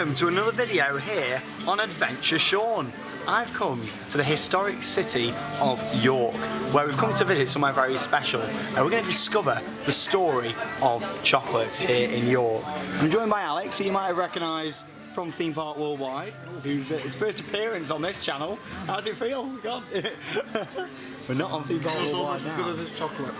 welcome to another video here on Adventure Sean. I've come to the historic city of York, where we've come to visit somewhere very special. And we're going to discover the story of chocolate here in York. I'm joined by Alex, who you might have recognised from Theme Park Worldwide, who's his first appearance on this channel. How's it feel? God. We're not on Theme Park Worldwide now. Good of this chocolate.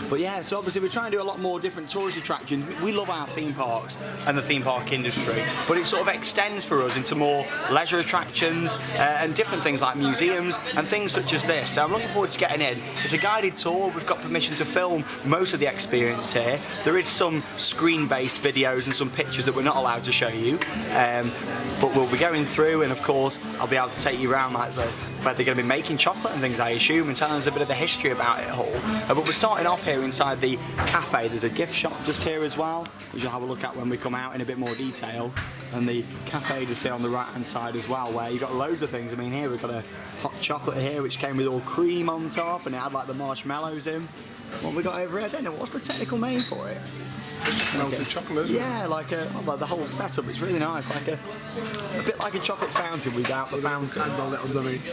But yeah, so obviously we're trying to do a lot more different tourist attractions. We love our theme parks and the theme park industry, but it sort of extends for us into more leisure attractions and different things like museums and things such as this. So I'm looking forward to getting in. It's a guided tour. We've got permission to film most of the experience here. There is some screen-based videos and some pictures that we're not allowed to show you, but we'll be going through, and of course I'll be able to take you around like where they're going to be making chocolate and things, I assume, and telling us a bit of the history about it all. But we're starting off here inside the cafe. There's a gift shop just here as well, which you'll have a look at when we come out in a bit more detail. And the cafe just here on the right hand side as well, where you've got loads of things. I mean, here we've got a hot chocolate here which came with all cream on top, and it had like the marshmallows in. What have we got over here? I don't know, what's the technical name for it? Melted chocolate, isn't it? Yeah, like the whole setup. It's really nice, like a bit like a chocolate fountain without the fountain. Candle lit underneath.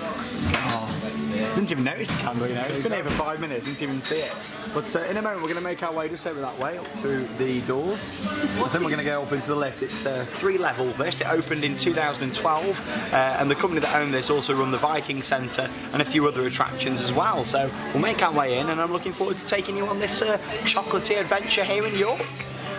Oh, didn't even notice the candle, you know. It's been here for 5 minutes, didn't even see it. But in a moment we're going to make our way just over that way up through the doors. I think we're going to go up into the lift. It's 3 levels. This it opened in 2012, and the company that owned this also run the Viking Centre and a few other attractions as well. So we'll make our way in, and I'm looking forward to taking you on this chocolatey adventure here in York.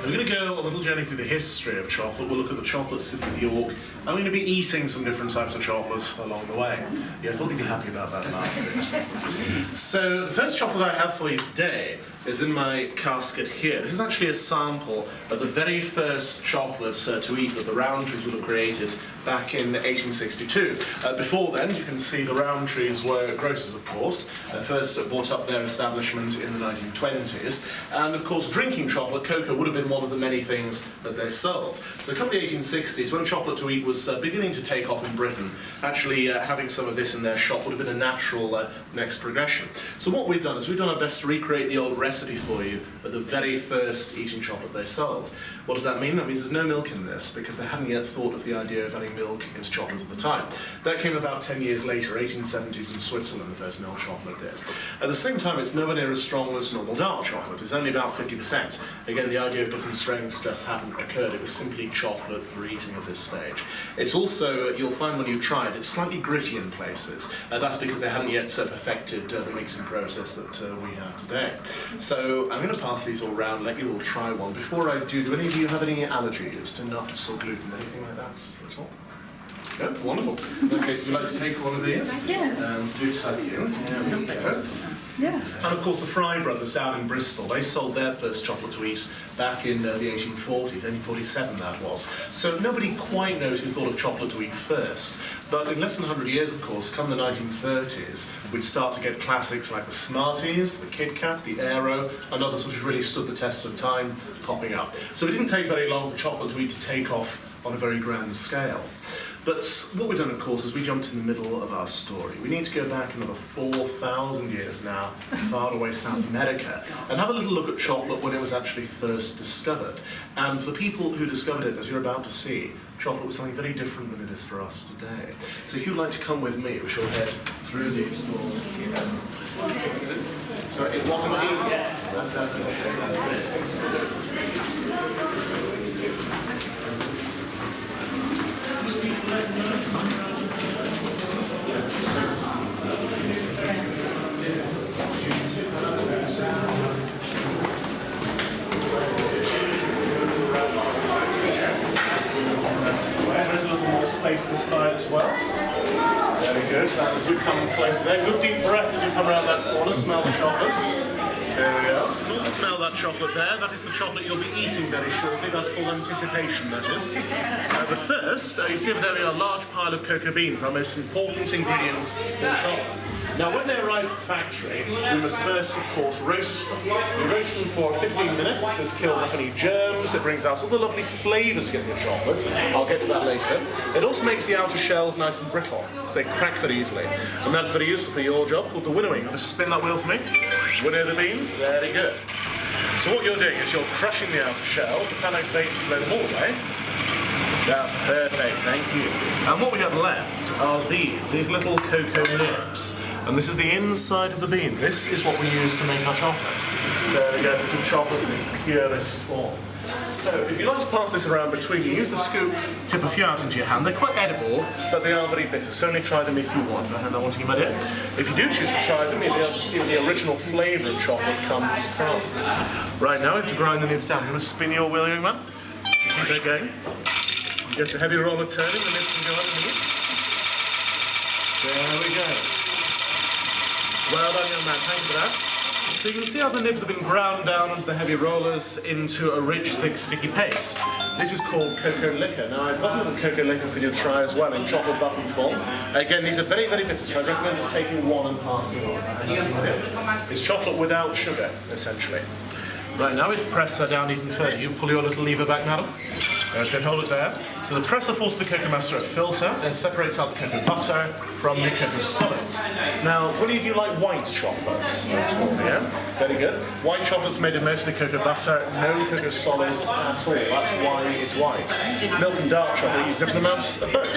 We're going to go on a little journey through the history of chocolate. We'll look at the chocolate city of York. I'm going to be eating some different types of chocolates along the way. Yeah, I thought you'd be happy about that last bit. So the first chocolate I have for you today is in my casket here. This is actually a sample of the very first chocolates to eat that the Rowntrees would have created back in 1862. Before then, you can see the Rowntrees were grocers, of course. First brought up their establishment in the 1920s. And of course, drinking chocolate, cocoa, would have been one of the many things that they sold. So come the 1860s, when chocolate to eat was beginning to take off in Britain, actually having some of this in their shop would have been a natural next progression. So what we've done is we've done our best to recreate the old recipe for you of the very first eating chocolate they sold. What does that mean? That means there's no milk in this, because they hadn't yet thought of the idea of adding milk into chocolate at the time. That came about 10 years later, 1870s in Switzerland, the first milk chocolate did. At the same time, it's nowhere near as strong as normal dark chocolate. It's only about 50%. Again, the idea of different strengths just hadn't occurred. It was simply chocolate for eating at this stage. It's also, you'll find when you try it, it's slightly gritty in places. That's because they hadn't yet perfected the mixing process that we have today. So I'm going to pass these all around, let you all try one. Before I do any of you have any allergies to nuts or gluten, anything like that at all? No? Wonderful. In that case, would you like to take one of these? Yes. And do tuck in. There we go. Yeah. And of course the Fry brothers down in Bristol, they sold their first chocolate to eat back in the 1840s, 1847 that was. So nobody quite knows who thought of chocolate to eat first. But in less than 100 years, of course, come the 1930s, we'd start to get classics like the Smarties, the Kit Kat, the Aero, and others which really stood the test of time popping up. So it didn't take very long for chocolate to eat to take off on a very grand scale. But what we've done, of course, is we jumped in the middle of our story. We need to go back another 4,000 years now, far away South America, and have a little look at chocolate when it was actually first discovered. And for the people who discovered it, as you're about to see, chocolate was something very different than it is for us today. So if you'd like to come with me, we shall head through these doors here. That's it. So it wasn't me? Yes. That's There's a little more space this side as well. Very good. So that's as we come closer there. Good deep breath as you come around that corner. Smell the chocolates. There we go. Smell that chocolate there. That is the chocolate you'll be eating very shortly. That's called anticipation, that is. But first, you see over there we have a large pile of cocoa beans, our most important ingredients in chocolate. Now, when they arrive at the factory, we must first, of course, roast them. We roast them for 15 minutes. This kills off any germs. It brings out all the lovely flavours you get in your chocolates. I'll get to that later. It also makes the outer shells nice and brittle, so they crack very easily. And that's very useful for your job, called the winnowing. Just spin that wheel for me. Winnow the beans. Very good. So what you're doing is you're crushing the outer shell. The fan activates to blow them all away. That's perfect, thank you. And what we have left are these little cocoa nibs. And this is the inside of the bean. This is what we use to make our chocolates. There we go, this is chocolate in its purest form. So if you like to pass this around between you, use the scoop, tip a few out into your hand. They're quite edible, but they are very bitter, so only try them if you want. And I want to give you an idea. If you do choose to try them, you'll be able to see where the original flavour of chocolate comes from. Right now, we have to grind the nibs down. You want to spin your wheel, young man? So keep that going. Just a heavy roller turning, the nibs can go underneath. There we go. Well done, young man, thank you for that. So you can see how the nibs have been ground down onto the heavy rollers into a rich, thick, sticky paste. This is called cocoa liquor. Now, I've got a little cocoa liquor for you to try as well in chocolate button form. Again, these are very, very bitter, so I recommend just taking one and passing it on. It's chocolate without sugar, essentially. Right, now we've pressed that down even further. You pull your little lever back, madam. So hold it there. So the presser forces the cocoa mass through a filter and separates out the cocoa butter from the cocoa solids. Now, do any of you like white chocolates? Yeah, very good. White chocolate's made of mostly cocoa butter, no cocoa solids at all. That's why it's white. Milk and dark chocolate use different amounts of both.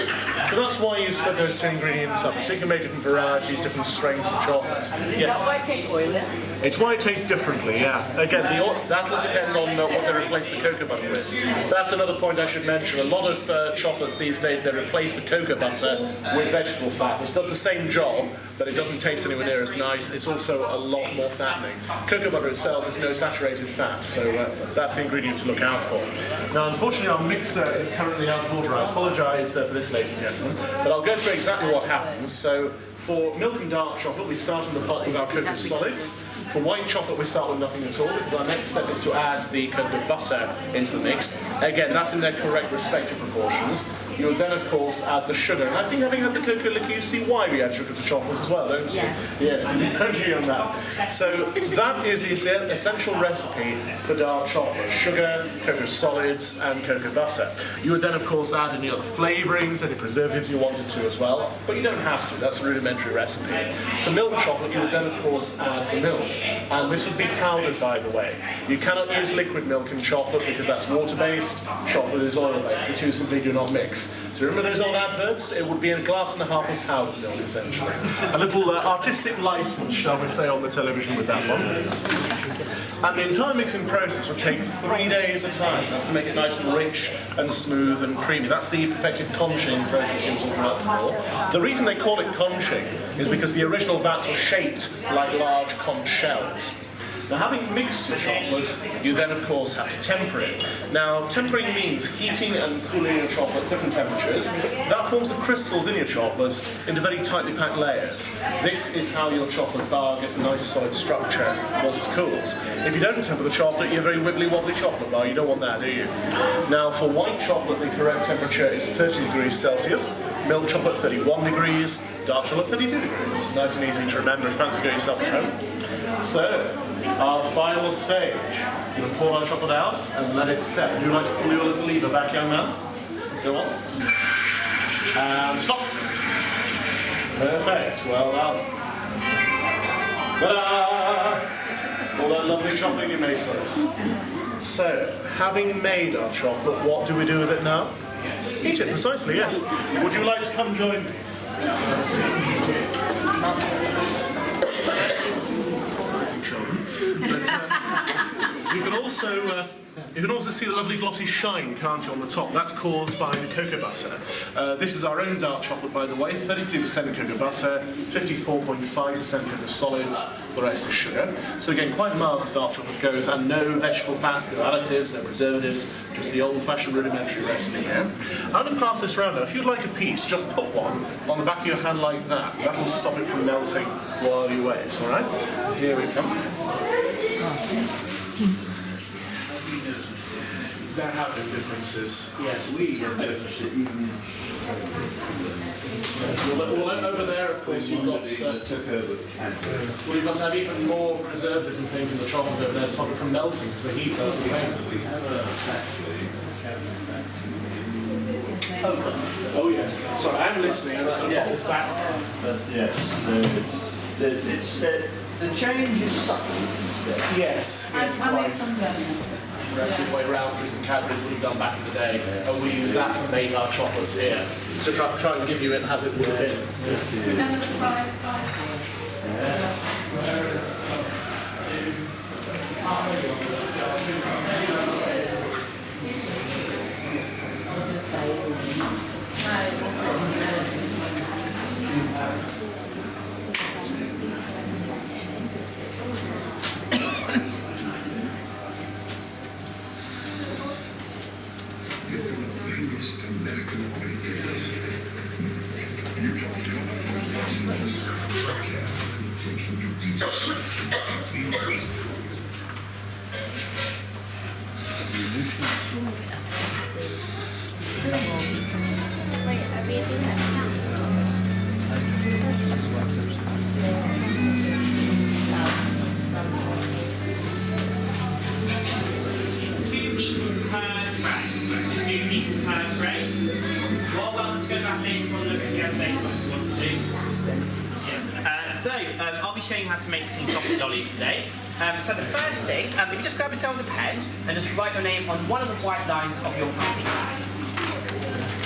So that's why you split those two ingredients up. So you can make different varieties, different strengths of chocolates. Yes. Is that why it tastes oily? It's why it tastes differently, yeah. Again, that'll depend on what they replace the cocoa butter with. That's another point I should mention. A lot of chocolates these days, they replace the cocoa butter with vegetable fat, which does the same job, but it doesn't taste anywhere near as nice. It's also a lot more fattening. Cocoa butter itself is no saturated fat, so that's the ingredient to look out for. Now, unfortunately, our mixer is currently out of order. I apologise for this, ladies and gentlemen, but I'll go through exactly what happens. So, for milk and dark chocolate, we start in the pot with our cocoa solids. For white chocolate, we start with nothing at all, because our next step is to add the cocoa butter into the mix. Again, that's in their correct respective proportions. You'll then, of course, add the sugar. And I think having had the cocoa liquor, you see why we add sugar to chocolates as well, don't you? Yeah. Yes, you agree on that. So that is the essential recipe for dark chocolate. Sugar, cocoa solids, and cocoa butter. You would then, of course, add any other flavourings, any preservatives you wanted to as well, but you don't have to. That's a rudimentary recipe. For milk chocolate, you would then, of course, add the milk. And this would be powdered, by the way. You cannot use liquid milk in chocolate because that's water-based, chocolate is oil-based. The two simply do not mix. So remember those old adverts? It would be a glass and a half of powdered milk, essentially. A little artistic license, shall we say, on the television with that one. And the entire mixing process would take 3 days at a time. That's to make it nice and rich and smooth and creamy. That's the perfected conching process you were talking about before. The reason they call it conching is because the original vats were shaped like large conch shells. Now, having mixed your chocolate, you then, of course, have to temper it. Now, tempering means heating and cooling your chocolate at different temperatures. That forms the crystals in your chocolate into very tightly packed layers. This is how your chocolate bar gets a nice solid structure once it's cooled. If you don't temper the chocolate, you have a very wibbly-wobbly chocolate bar. You don't want that, do you? Now, for white chocolate, the correct temperature is 30 degrees Celsius, milk chocolate 31 degrees, dark chocolate 32 degrees. Nice and easy to remember if you fancy going yourself at home. So, our final stage. You're going to pour our chocolate out and let it set. Would you like to pull your little lever back, young man? Go on. And stop. Perfect. Well done. Ta-da! All that lovely chocolate you made for us. So, having made our chocolate, what do we do with it now? Eat it, precisely, yes. Would you like to come join me? You can also see the lovely glossy shine, can't you, on the top? That's caused by the cocoa butter. This is our own dark chocolate, by the way. 33% cocoa butter, 54.5% cocoa solids, the rest is sugar. So again, quite mild as dark chocolate goes, and no vegetable fats, no additives, no preservatives, just the old-fashioned rudimentary recipe here. I'm going to pass this around now. If you'd like a piece, just put one on the back of your hand like that. That'll stop it from melting while you wait, all right? Here we come. There have been differences. Yes. Well, over there, of course, you've got well, you've got to have even more preservative and things in the chocolate over there to stop it from melting because the heat does the thing. Oh yes. Sorry, I'm listening. I'm just going to pop this back. But yes, the change is subtle. Yes, quite. rest of the way around through some Cadbury's would have done back in the day, and we use that to make our chocolates here. So try and give you it as it would have been. Remember the fries, I'll be showing you how to make some chocolate lollies today. So the first thing, if you just grab yourselves a pen and just write your name on one of the white lines of your plastic bag.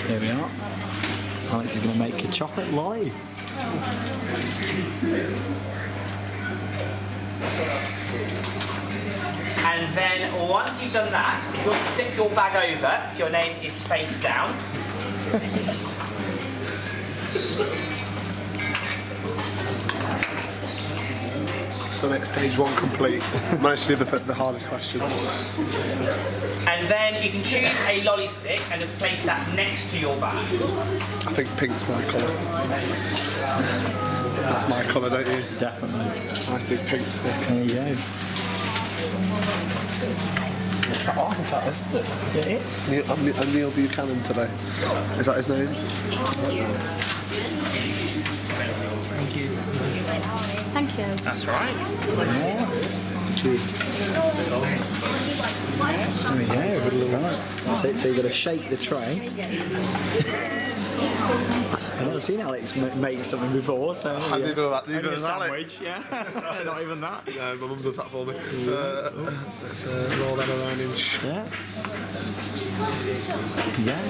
Here we are. Alex is going to make a chocolate lolly. And then once you've done that, you'll flip your bag over so your name is face down. Done it, stage 1 complete. Managed to do the hardest question. And then you can choose a lolly stick and just place that next to your bag. I think pink's my colour. That's my colour, don't you? Definitely. I think pink stick. There you go. It's that art attack, isn't it? It is. Neil Buchanan today. Is that his name? Thank you. That's right. There we go. Right. That's it. So you've got to shake the tray. I've never seen Alex make something before, so... How do you do that? Do you Only do a that, Alex? sandwich, yeah. Not even that. Yeah, my mum does that for me. Let's roll that around in. Yeah. Yeah.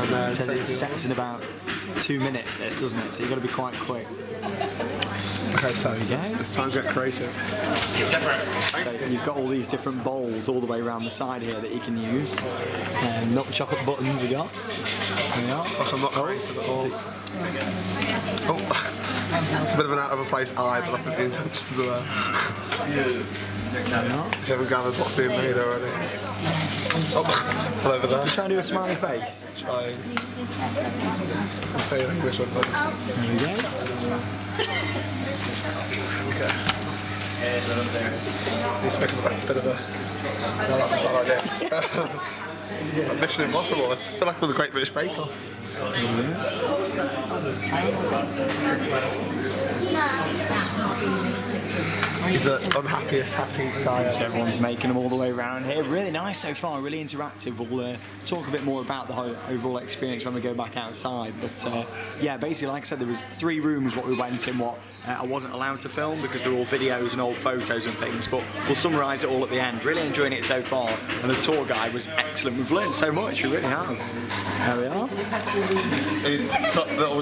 And then It says it sets in about 2 minutes, this, doesn't it? So you've got to be quite quick. okay, so There we go. it's time to get creative. So you've got all these different bowls all the way around the side here that you can use. Milk chocolate buttons we got. There we are. Gosh, I'm not creative at all. Oh, it's a bit of an out of a place eye, but I think the intentions are there. There we are. You haven't gathered what's being made already. Oh, all over there. Try and do a smiley face. Trying. I'm failing this one. There we go. Okay. He's making a bit of a... No, that's a bad idea. Mission Impossible. I feel like I'm on the Great British Bake Off. He's the unhappiest happy guy So ever. everyone's making them all the way around here. Really nice so far, really interactive. We'll talk a bit more about the whole overall experience when we go back outside. But yeah, basically, like I said, there was 3 rooms what we went in, what I wasn't allowed to film because they're all videos and old photos and things. But we'll summarise it all at the end. Really enjoying it so far. And the tour guide was excellent. We've learned so much, we really have. There we are. He's got little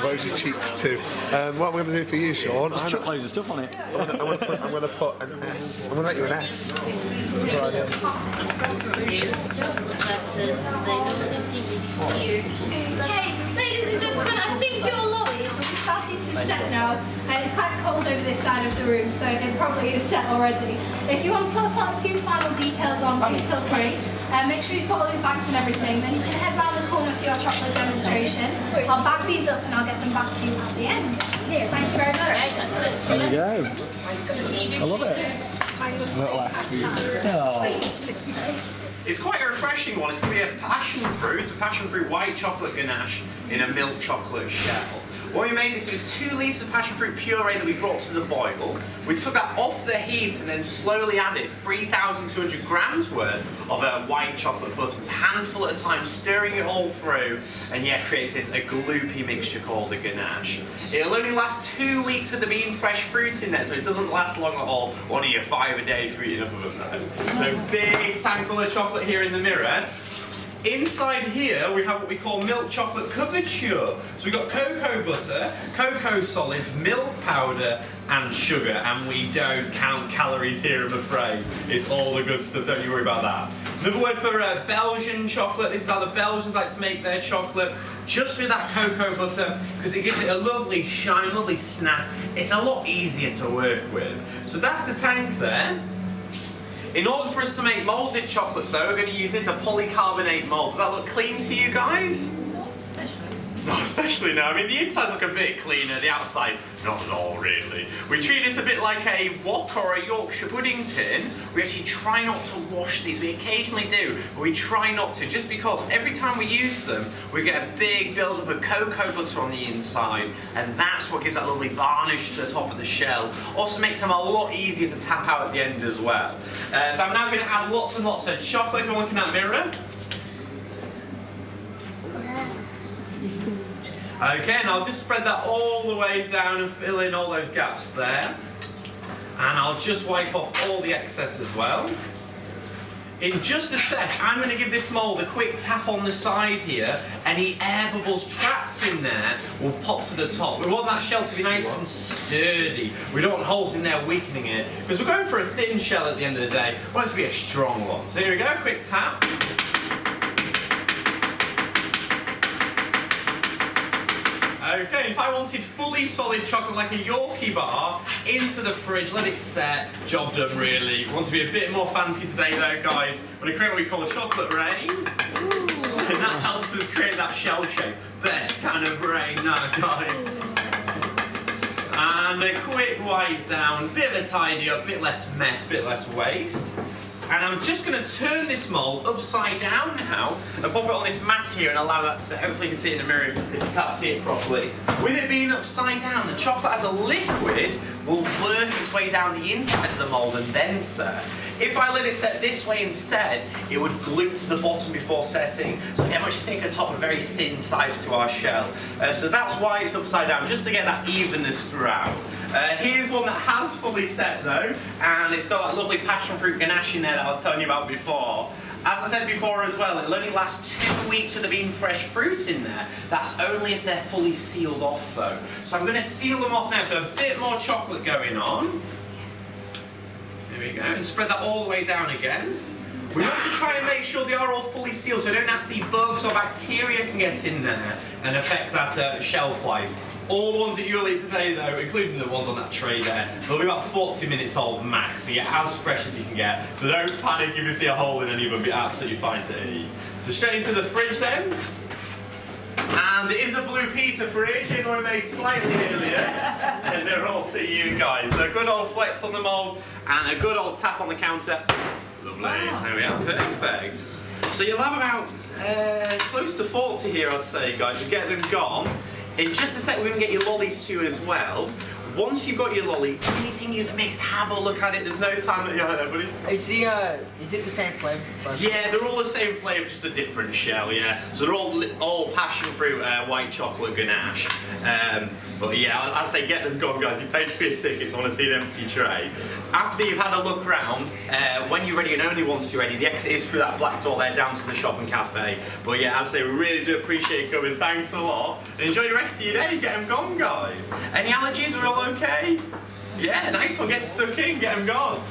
rosy cheeks too. What am I going to do for you, Sean? Just chuck loads of stuff on it. I'm going to put an S. I'm going to make you an S. That's a good idea. Here's the chocolate buttons. I know they seem to be seared. Okay, ladies and gentlemen, I think your lollies will be starting to set now. And it's quite cold over this side of the room, so it probably is set already. If you want to put a few final details on, please feel free. Make sure you've got all your bags and everything. Then you can head round the corner for your chocolate demonstration. I'll bag these up and I'll get them back to you at the end. Here, thank you very much. Right, that's it. There you go. Just leave I your love it. A little S for you. Oh. It's quite a refreshing one. It's going to be a passion fruit white chocolate ganache in a milk chocolate shell. When we made this, it was 2 litres of passion fruit puree that we brought to the boil. We took that off the heat and then slowly added 3,200 grams worth of white chocolate buttons, handful at a time, stirring it all through, and yeah, creates this a gloopy mixture called a ganache. It'll only last 2 weeks with there being fresh fruit in there, so it doesn't last long at all. One of your 5 a day for eating enough of them though. So big tank full of chocolate here in the mirror. Inside here we have what we call milk chocolate couverture. So we've got cocoa butter, cocoa solids, milk powder and sugar, and we don't count calories here, I'm afraid. It's all the good stuff, don't you worry about that. Another word for Belgian chocolate. This is how the Belgians like to make their chocolate, just with that cocoa butter, because it gives it a lovely shine, lovely snap. It's a lot easier to work with. So that's the tank there. In order for us to make moulded chocolates though, we're going to use this, a polycarbonate mould. Does that look clean to you guys? Not especially. Not especially, no. I mean, the insides look a bit cleaner, the outside, not at all, really. We treat this a bit like a wok or a Yorkshire pudding tin. We actually try not to wash these. We occasionally do, but we try not to, just because every time we use them, we get a big build-up of cocoa butter on the inside, and that's what gives that lovely varnish to the top of the shell. Also makes them a lot easier to tap out at the end as well. So I'm now going to add lots and lots of chocolate. If you want to look in that mirror. Okay, and I'll just spread that all the way down and fill in all those gaps there. And I'll just wipe off all the excess as well. In just a sec, I'm going to give this mould a quick tap on the side here. Any air bubbles trapped in there will pop to the top. We want that shell to be nice and sturdy. We don't want holes in there weakening it, because we're going for a thin shell at the end of the day. We want it to be a strong one. So here we go, quick tap. Okay, if I wanted fully solid chocolate like a Yorkie bar into the fridge, let it set, job done really. Want to be a bit more fancy today though, guys. I'm going to create what we call a chocolate rain. And that helps us create that shell shape. Best kind of rain now, guys. And a quick wipe down, bit of a tidy up, bit less mess, bit less waste. And I'm just going to turn this mould upside down now and pop it on this mat here and allow that to set. Hopefully you can see it in the mirror if you can't see it properly. With it being upside down, the chocolate as a liquid will work its way down the inside of the mould and then set. If I let it set this way instead, it would glue to the bottom before setting, so we get a much thicker top and very thin sides to our shell. So that's why it's upside down, just to get that evenness throughout. Here's one that has fully set though, and it's got that lovely passion fruit ganache in there that I was telling you about before. As I said before as well, it'll only last 2 weeks with there being fresh fruit in there. That's only if they're fully sealed off though. So I'm going to seal them off now, so a bit more chocolate going on. There we go, and spread that all the way down again. We want to try and make sure they are all fully sealed so no nasty bugs or bacteria can get in there and affect that shelf life. All the ones that you'll eat today though, including the ones on that tray there, they'll be about 40 minutes old max, so you're as fresh as you can get. So don't panic if you see a hole in any of them, be absolutely fine to eat. So straight into the fridge then. And it is a Blue Peter fridge, it was made slightly earlier, and they're all for you guys. So a good old flex on the mould, and a good old tap on the counter. Lovely, there we are, perfect. So you'll have about close to 40 here, I'd say, guys, to get them gone. In just a sec, we're going to get your lollies too as well. Once you've got your lolly, anything you've mixed, have a look at it. There's no time that you're there, buddy. Is it the same flavour? Yeah, they're all the same flavour, just a different shell, yeah. So they're all passion fruit white chocolate ganache. But yeah, I'd say get them gone, guys. You paid for your tickets, I want to see an empty tray. After you've had a look round, when you're ready, and only once you're ready, the exit is through that black door there down to the shop and cafe. But yeah, as I say, we really do appreciate you coming. Thanks a lot. And enjoy the rest of your day. Get them gone, guys. Any allergies? We're all okay? Yeah, nice one. Get stuck in, get them gone.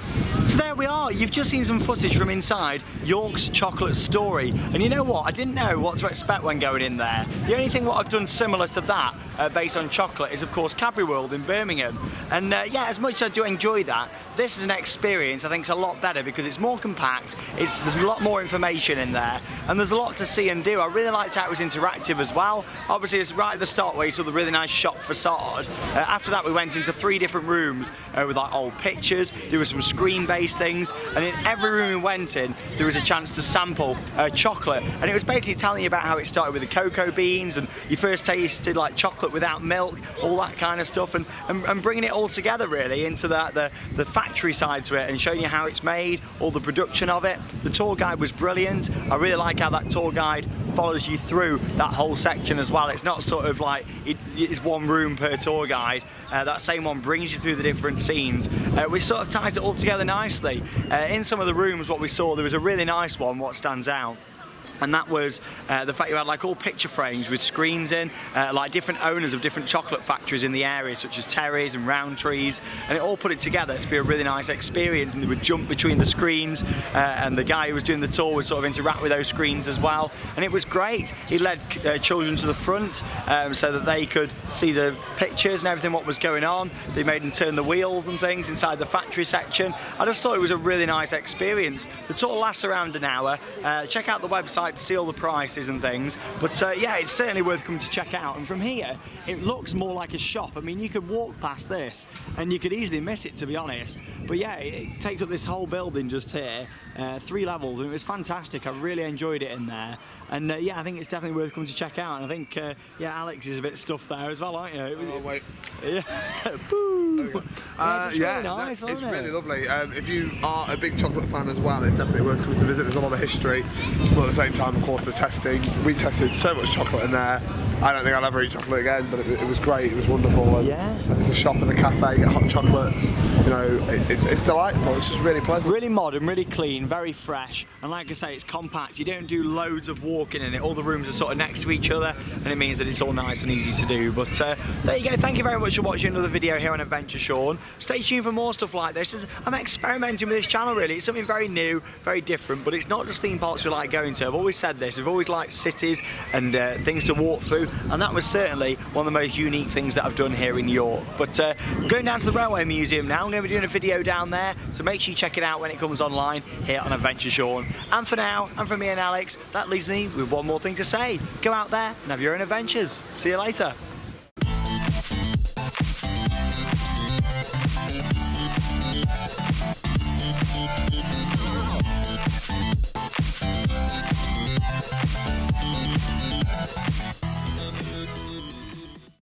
So there we are, you've just seen some footage from inside York's Chocolate Story, and you know what, I didn't know what to expect when going in there. The only thing what I've done similar to that, based on chocolate, is of course Cadbury World in Birmingham, and yeah, as much as I do enjoy that, this is an experience I think is a lot better because it's more compact, there's a lot more information in there, and there's a lot to see and do. I really liked how it was interactive as well. Obviously it's right at the start where you saw the really nice shop facade. After that we went into 3 different rooms with like old pictures, there were some screen-based things, and in every room we went in, there was a chance to sample chocolate, and it was basically telling you about how it started with the cocoa beans, and you first tasted like chocolate without milk, all that kind of stuff, and bringing it all together really into the factory side to it, and showing you how it's made, all the production of it. The tour guide was brilliant. I really like how that tour guide follows you through that whole section as well. It's not sort of like it's one room per tour guide. That same one brings you through the different scenes, which sort of ties it all together nicely. In some of the rooms, what we saw, there was a really nice one, what stands out. And that was the fact you had like all picture frames with screens in, like different owners of different chocolate factories in the area, such as Terry's and Rowntree's, and it all put it together to be a really nice experience. And they would jump between the screens, and the guy who was doing the tour would sort of interact with those screens as well. And it was great. He led children to the front so that they could see the pictures and everything what was going on. They made them turn the wheels and things inside the factory section. I just thought it was a really nice experience. The tour lasts around an hour. Check out the website to see all the prices and things, but yeah, it's certainly worth coming to check out. And from here it looks more like a shop. I mean, you could walk past this and you could easily miss it, to be honest, but yeah, it takes up this whole building just here, 3 levels, and it was fantastic. I really enjoyed it in there, and yeah, I think it's definitely worth coming to check out. And I think yeah, Alex is a bit stuffed there as well, aren't you? Oh wait. Yeah. Boo. Yeah, it's really nice, it's wasn't it? really lovely. If you are a big chocolate fan as well, it's definitely worth coming to visit. There's a lot of history, but at the same time, of course, the testing. We tested so much chocolate in there. I don't think I'll ever eat chocolate again, but it was great. It was wonderful. And, yeah. And it's a shop and a cafe. Get hot chocolates. You know, it's delightful. It's just really pleasant. Really modern, really clean, very fresh, and like I say, it's compact. You don't do loads of walking in it. All the rooms are sort of next to each other, and it means that it's all nice and easy to do. But there you go. Thank you very much for watching another video here on Adventure Sean. Stay tuned for more stuff like this. I'm experimenting with this channel really. It's something very new, very different, but it's not just theme parks we like going to. I've always said this. We've always liked cities and things to walk through, and that was certainly one of the most unique things that I've done here in York. But I'm going down to the Railway Museum now. I'm going to be doing a video down there, so make sure you check it out when it comes online here on Adventure Sean. And for now, and from me and Alex, that leaves me with one more thing to say. Go out there and have your own adventures. See you later.